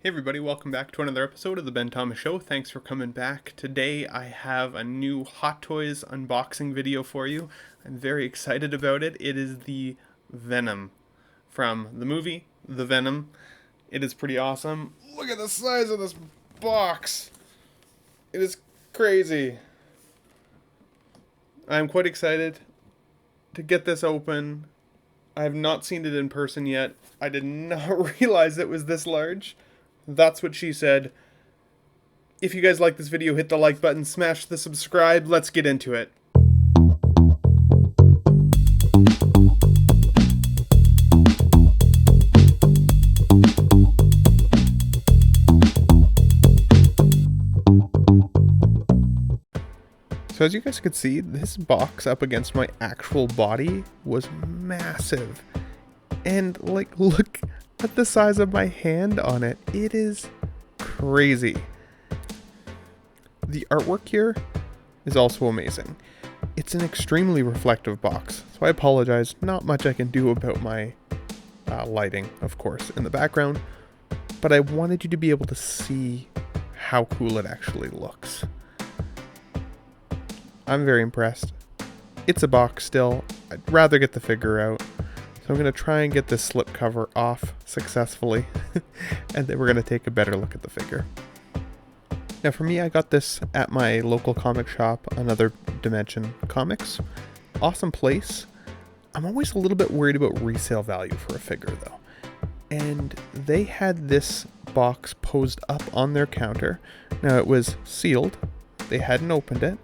Hey everybody, welcome back to another episode of the Ben Thomas Show. Thanks for coming back. Today I have a new Hot Toys unboxing video for you. I'm very excited about it. It is the Venom from the movie, The Venom. It is pretty awesome. Look at the size of this box. It is crazy. I'm quite excited to get this open. I have not seen it in person yet. I did not realize it was this large. That's what she said. If you guys like this video, hit the like button, smash the subscribe. Let's get into it. So as you guys could see, this box up against my actual body was massive. And like, look at the size of my hand on it. It is crazy. The artwork here is also amazing. It's an extremely reflective box, so I apologize. Not much I can do about my lighting, of course, in the background, but I wanted you to be able to see how cool it actually looks. I'm very impressed. It's a box still. I'd rather get the figure out. So I'm going to try and get this slip cover off successfully, and then we're going to take a better look at the figure. Now for me, I got this at my local comic shop, Another Dimension Comics. Awesome place. I'm always a little bit worried about resale value for a figure though. And they had this box posed up on their counter. Now it was sealed. They hadn't opened it.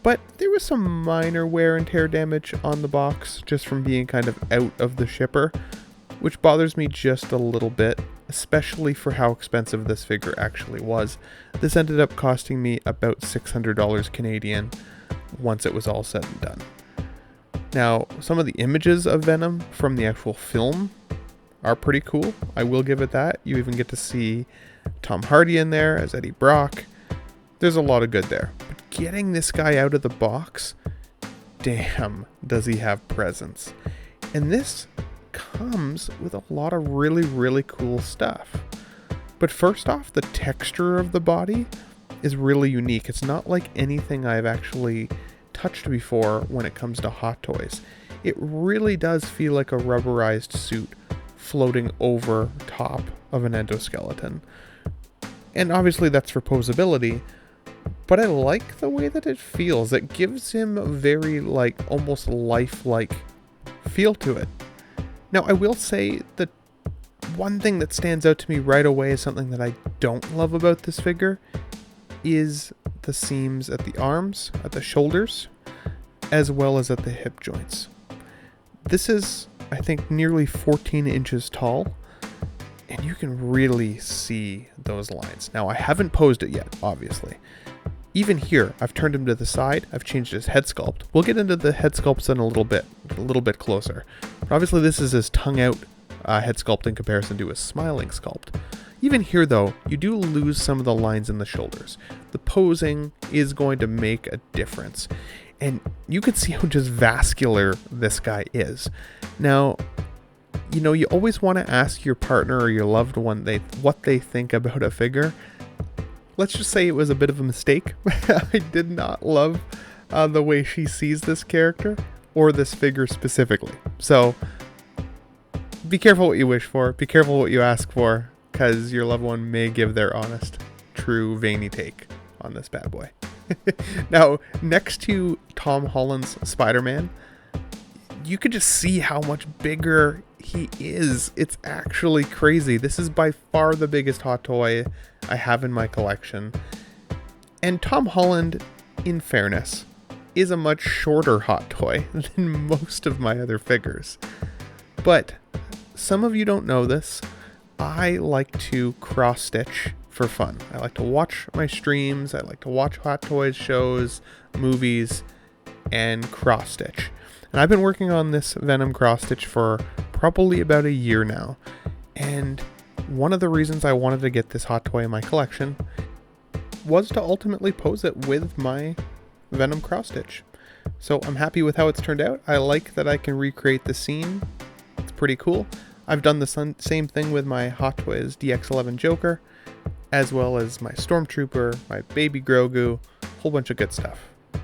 But there was some minor wear and tear damage on the box just from being kind of out of the shipper, which bothers me just a little bit, especially for how expensive this figure actually was. This ended up costing me about $600 Canadian once it was all said and done. Now, some of the images of Venom from the actual film are pretty cool. I will give it that. You even get to see Tom Hardy in there as Eddie Brock. There's a lot of good there. But getting this guy out of the box, damn, does he have presence. And this comes with a lot of really, really cool stuff. But first off, the texture of the body is really unique. It's not like anything I've actually touched before when it comes to Hot Toys. It really does feel like a rubberized suit floating over top of an endoskeleton. And obviously that's for posability. But I like the way that it feels. It gives him a very, like, almost lifelike feel to it. Now, I will say that one thing that stands out to me right away is something that I don't love about this figure is the seams at the arms, at the shoulders, as well as at the hip joints. This is, I think, nearly 14 inches tall, and you can really see those lines. Now, I haven't posed it yet, obviously. Even here, I've turned him to the side. I've changed his head sculpt. We'll get into the head sculpts in a little bit closer. But obviously, this is his tongue-out head sculpt in comparison to his smiling sculpt. Even here, though, you do lose some of the lines in the shoulders. The posing is going to make a difference. And you can see how just vascular this guy is. Now, you know, you always want to ask your partner or your loved one what they think about a figure. Let's just say it was a bit of a mistake. I did not love the way she sees this character or this figure specifically. So be careful what you wish for. Be careful what you ask for, because your loved one may give their honest, true, veiny take on this bad boy. Now, next to Tom Holland's Spider-Man, you could just see how much bigger he is. It's actually crazy. This is by far the biggest Hot Toy I have in my collection. And Tom Holland, in fairness, is a much shorter Hot Toy than most of my other figures. But some of you don't know this. I like to cross-stitch for fun. I like to watch my streams. I like to watch Hot Toys shows, movies, and cross-stitch. And I've been working on this Venom cross-stitch for probably about a year now. And one of the reasons I wanted to get this Hot Toy in my collection was to ultimately pose it with my Venom cross-stitch. So I'm happy with how it's turned out. I like that I can recreate the scene. It's pretty cool. I've done the same thing with my Hot Toys DX11 Joker, as well as my Stormtrooper, my Baby Grogu, whole bunch of good stuff.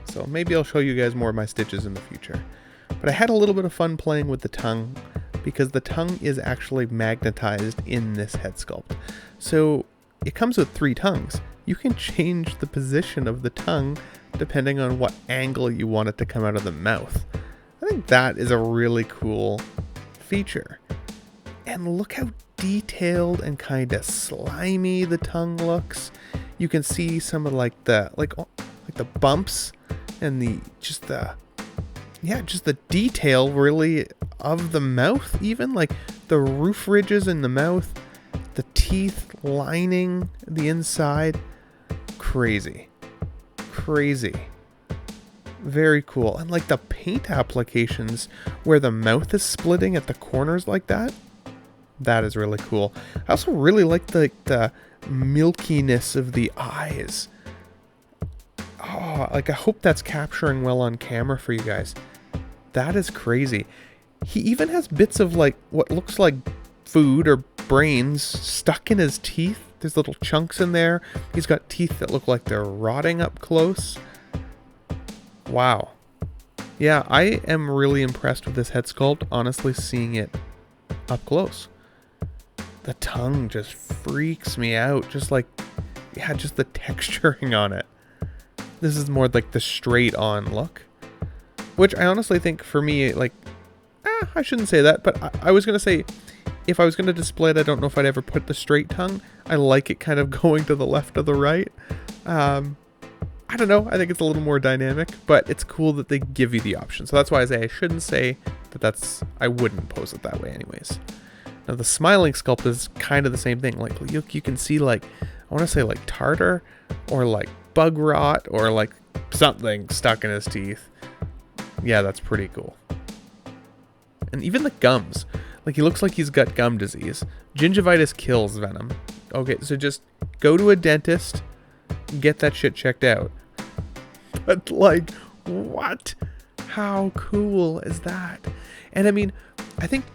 So maybe I'll show you guys more of my stitches in the future. But I had a little bit of fun playing with the tongue, because the tongue is actually magnetized in this head sculpt. So it comes with 3 tongues. You can change the position of the tongue depending on what angle you want it to come out of the mouth. I think that is a really cool feature. And look how detailed and kind of slimy the tongue looks. You can see some of like the bumps and just the detail really of the mouth, even like the roof ridges in the mouth, the teeth lining the inside. Crazy. Very cool. And like the paint applications where the mouth is splitting at the corners like that. That is really cool. I also really like the milkiness of the eyes. Oh, like I hope that's capturing well on camera for you guys. That is crazy. He even has bits of like what looks like food or brains stuck in his teeth. There's little chunks in there. He's got teeth that look like they're rotting up close. Wow. Yeah, I am really impressed with this head sculpt, honestly, seeing it up close. The tongue just freaks me out. Just the texturing on it. This is more like the straight on look, which I honestly think for me, I shouldn't say that, but I was going to say, if I was going to display it, I don't know if I'd ever put the straight tongue. I like it kind of going to the left or the right. I don't know. I think it's a little more dynamic, but it's cool that they give you the option. So that's why I say I shouldn't say that I wouldn't pose it that way anyways. Now the smiling sculpt is kind of the same thing. Like you can see I want to say like tartar or like bug rot or like something stuck in his teeth. Yeah, that's pretty cool. And even the gums. Like he looks like he's got gum disease. Gingivitis kills Venom. Okay, so just go to a dentist, get that shit checked out. But like, what? How cool is that? And I mean, I think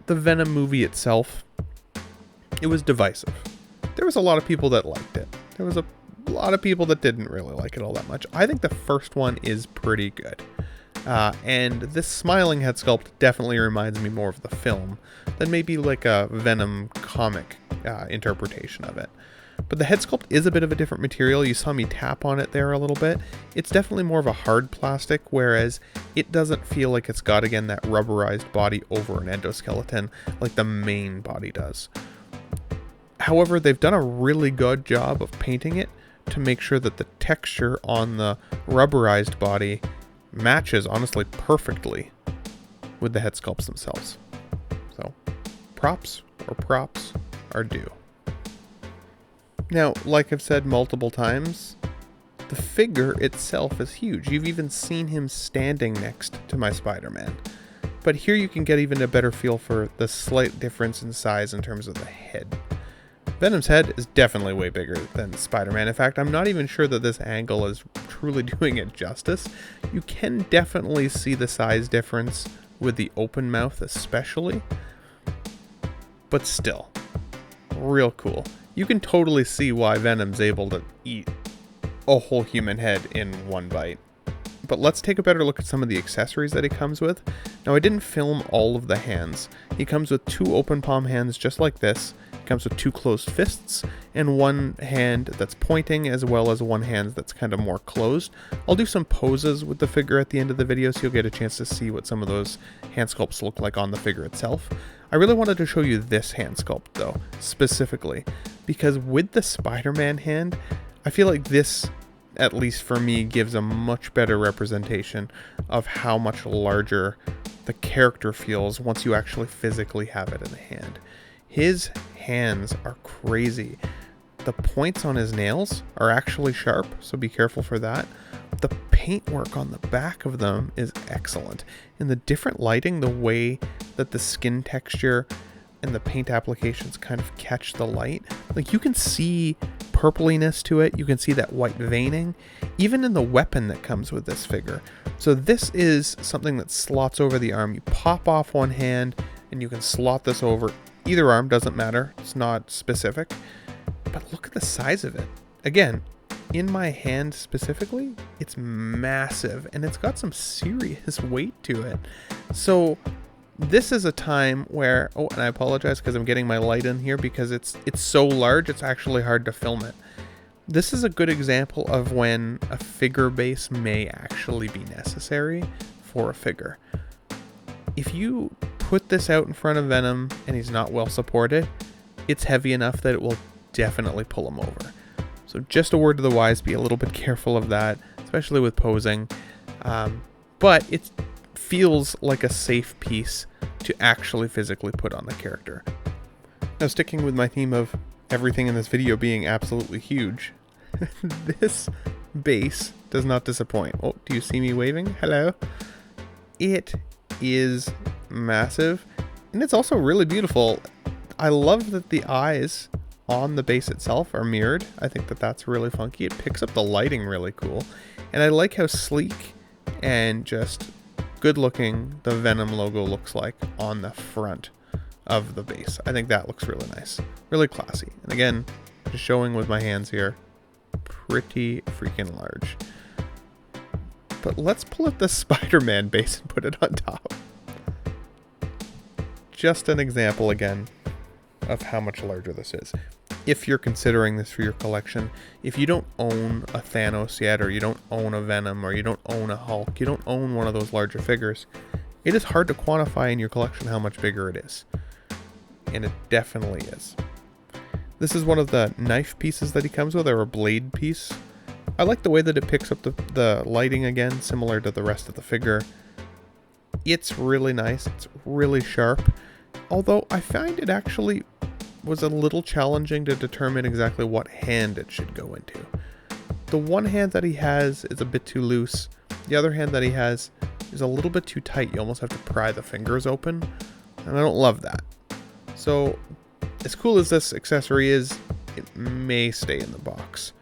the Venom movie itself, it was divisive. There was a lot of people that liked it. There was a lot of people that didn't really like it all that much. I think the first one is pretty good. And this smiling head sculpt definitely reminds me more of the film than maybe like a Venom comic interpretation of it. But the head sculpt is a bit of a different material. You saw me tap on it there a little bit. It's definitely more of a hard plastic, whereas it doesn't feel like it's got, again, that rubberized body over an endoskeleton like the main body does. However, they've done a really good job of painting it to make sure that the texture on the rubberized body matches, honestly, perfectly with the head sculpts themselves. So, props are due. Now, like I've said multiple times, the figure itself is huge. You've even seen him standing next to my Spider-Man. But here you can get even a better feel for the slight difference in size in terms of the head. Venom's head is definitely way bigger than Spider-Man. In fact, I'm not even sure that this angle is truly doing it justice. You can definitely see the size difference with the open mouth especially. But still, real cool. You can totally see why Venom's able to eat a whole human head in one bite. But let's take a better look at some of the accessories that he comes with. Now, I didn't film all of the hands. He comes with 2 open palm hands just like this. He comes with 2 closed fists and 1 hand that's pointing, as well as 1 hand that's kind of more closed. I'll do some poses with the figure at the end of the video, so you'll get a chance to see what some of those hand sculpts look like on the figure itself. I really wanted to show you this hand sculpt though, specifically, because with the Spider-Man hand, I feel like this, at least for me, gives a much better representation of how much larger the character feels once you actually physically have it in the hand. His hands are crazy. The points on his nails are actually sharp, so be careful for that. The paintwork on the back of them is excellent. And the different lighting, the way that the skin texture and the paint applications kind of catch the light, like you can see purpliness to it. You can see that white veining, even in the weapon that comes with this figure. So this is something that slots over the arm. You pop off one hand and you can slot this over either arm, doesn't matter, it's not specific. But look at the size of it. Again, in my hand specifically, it's massive, and it's got some serious weight to it. So this is a time where, oh, and I apologize because I'm getting my light in here because it's so large, it's actually hard to film it. This is a good example of when a figure base may actually be necessary for a figure. If you put this out in front of Venom and he's not well supported, it's heavy enough that it will definitely pull him over. So just a word to the wise, be a little bit careful of that, especially with posing. But it feels like a safe piece to actually physically put on the character. Now, sticking with my theme of everything in this video being absolutely huge, this base does not disappoint. Oh, do you see me waving? Hello. It is massive, and it's also really beautiful. I love that the eyes on the base itself are mirrored. I think that that's really funky. It picks up the lighting really cool, and I like how sleek and just good looking the Venom logo looks like on the front of the base. I think that looks really nice, really classy. And again, just showing with my hands here, pretty freaking large. But let's pull up the Spider-Man base and put it on top. Just an example again of how much larger this is. If you're considering this for your collection, if you don't own a Thanos yet, or you don't own a Venom, or you don't own a Hulk, you don't own one of those larger figures, it is hard to quantify in your collection how much bigger it is. And it definitely is. This is one of the knife pieces that he comes with, or a blade piece. I like the way that it picks up the lighting again, similar to the rest of the figure. It's really nice, it's really sharp, although I find it actually was a little challenging to determine exactly what hand it should go into. The one hand that he has is a bit too loose. The other hand that he has is a little bit too tight. You almost have to pry the fingers open, and I don't love that. So as cool as this accessory is, it may stay in the box.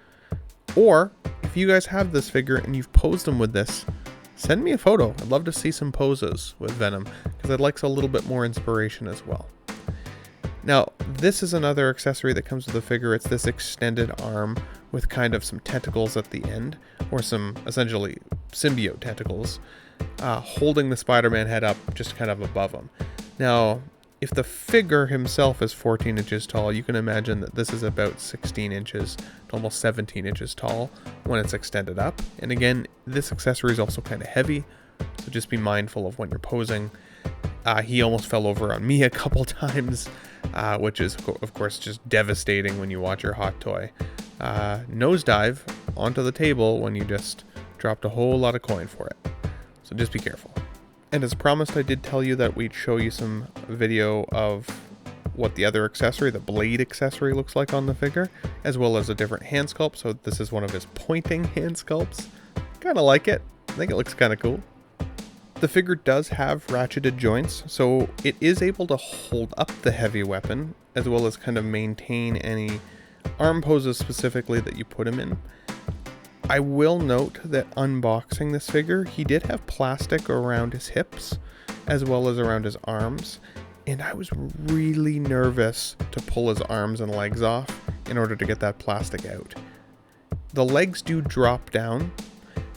Or if you guys have this figure and you've posed him with this, send me a photo. I'd love to see some poses with Venom, because I'd like a little bit more inspiration as well. Now, this is another accessory that comes with the figure. It's this extended arm with kind of some tentacles at the end, or some essentially symbiote tentacles, holding the Spider-Man head up just kind of above him. Now, if the figure himself is 14 inches tall, you can imagine that this is about 16 inches to almost 17 inches tall when it's extended up. And again, this accessory is also kind of heavy, so just be mindful of when you're posing. He almost fell over on me a couple times, which is, of course, just devastating when you watch your hot toy nosedive onto the table when you just dropped a whole lot of coin for it. So just be careful. And as promised, I did tell you that we'd show you some video of what the other accessory, the blade accessory, looks like on the figure, as well as a different hand sculpt. So this is one of his pointing hand sculpts. Kind of like it. I think it looks kind of cool. The figure does have ratcheted joints, so it is able to hold up the heavy weapon, as well as kind of maintain any arm poses specifically that you put him in. I will note that unboxing this figure, he did have plastic around his hips, as well as around his arms, and I was really nervous to pull his arms and legs off in order to get that plastic out. The legs do drop down,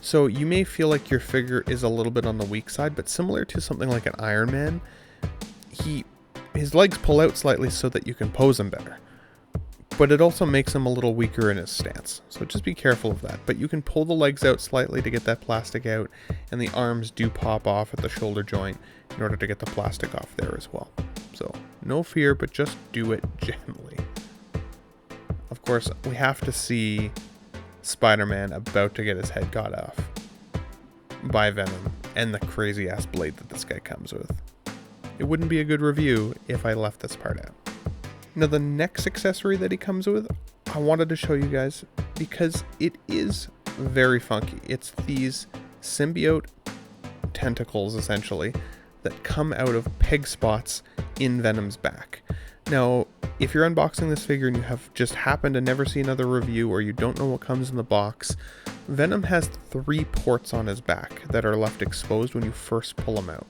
so you may feel like your figure is a little bit on the weak side, but similar to something like an Iron Man, his legs pull out slightly so that you can pose him better. But it also makes him a little weaker in his stance, so just be careful of that. But you can pull the legs out slightly to get that plastic out, and the arms do pop off at the shoulder joint in order to get the plastic off there as well. So no fear, but just do it gently. Of course, we have to see Spider-Man about to get his head got off by Venom and the crazy ass blade that this guy comes with. It wouldn't be a good review if I left this part out. Now, the next accessory that he comes with, I wanted to show you guys because it is very funky. It's these symbiote tentacles, essentially, that come out of peg spots in Venom's back. Now, if you're unboxing this figure and you have just happened to never see another review, or you don't know what comes in the box, Venom has 3 ports on his back that are left exposed when you first pull him out.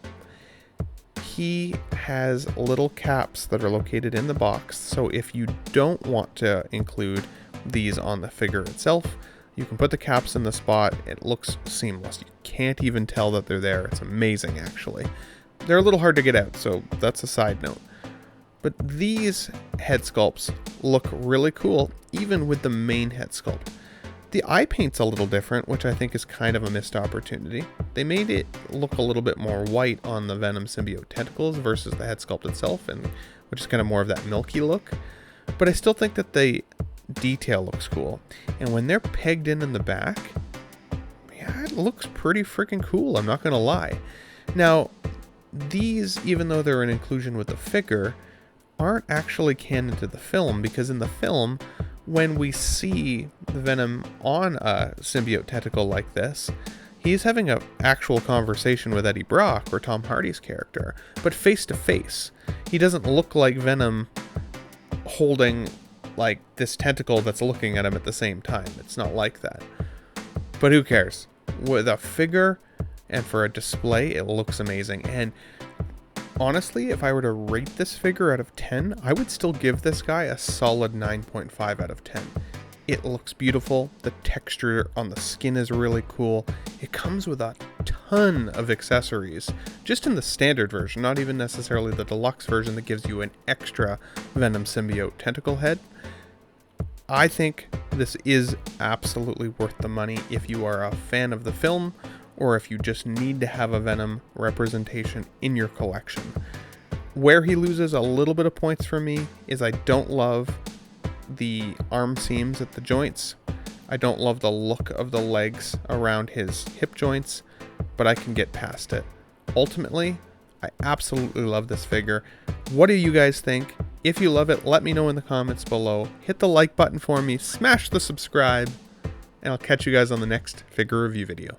he has little caps that are located in the box, so if you don't want to include these on the figure itself, you can put the caps in the spot. It looks seamless. You can't even tell that they're there. It's amazing, actually. They're a little hard to get out, so that's a side note. But these head sculpts look really cool, even with the main head sculpt. The eye paint's a little different, which I think is kind of a missed opportunity. They made it look a little bit more white on the Venom symbiote tentacles versus the head sculpt itself, and which is kind of more of that milky look. But I still think that the detail looks cool. And when they're pegged in the back, yeah, it looks pretty freaking cool, I'm not going to lie. Now, these, even though they're an inclusion with the figure, aren't actually canon to the film, because in the film, when we see the Venom on a symbiote tentacle like this, he's having an actual conversation with Eddie Brock, or Tom Hardy's character, but face to face. He doesn't look like Venom holding like this tentacle that's looking at him at the same time. It's not like that. But who cares? With a figure and for a display, it looks amazing. And honestly, if I were to rate this figure out of 10, I would still give this guy a solid 9.5 out of 10. It looks beautiful. The texture on the skin is really cool. It comes with a ton of accessories, just in the standard version, not even necessarily the deluxe version that gives you an extra Venom symbiote tentacle head. I think this is absolutely worth the money if you are a fan of the film, or if you just need to have a Venom representation in your collection. Where he loses a little bit of points for me is I don't love the arm seams at the joints. I don't love the look of the legs around his hip joints, but I can get past it. Ultimately, I absolutely love this figure. What do you guys think? If you love it, let me know in the comments below. Hit the like button for me, smash the subscribe, and I'll catch you guys on the next figure review video.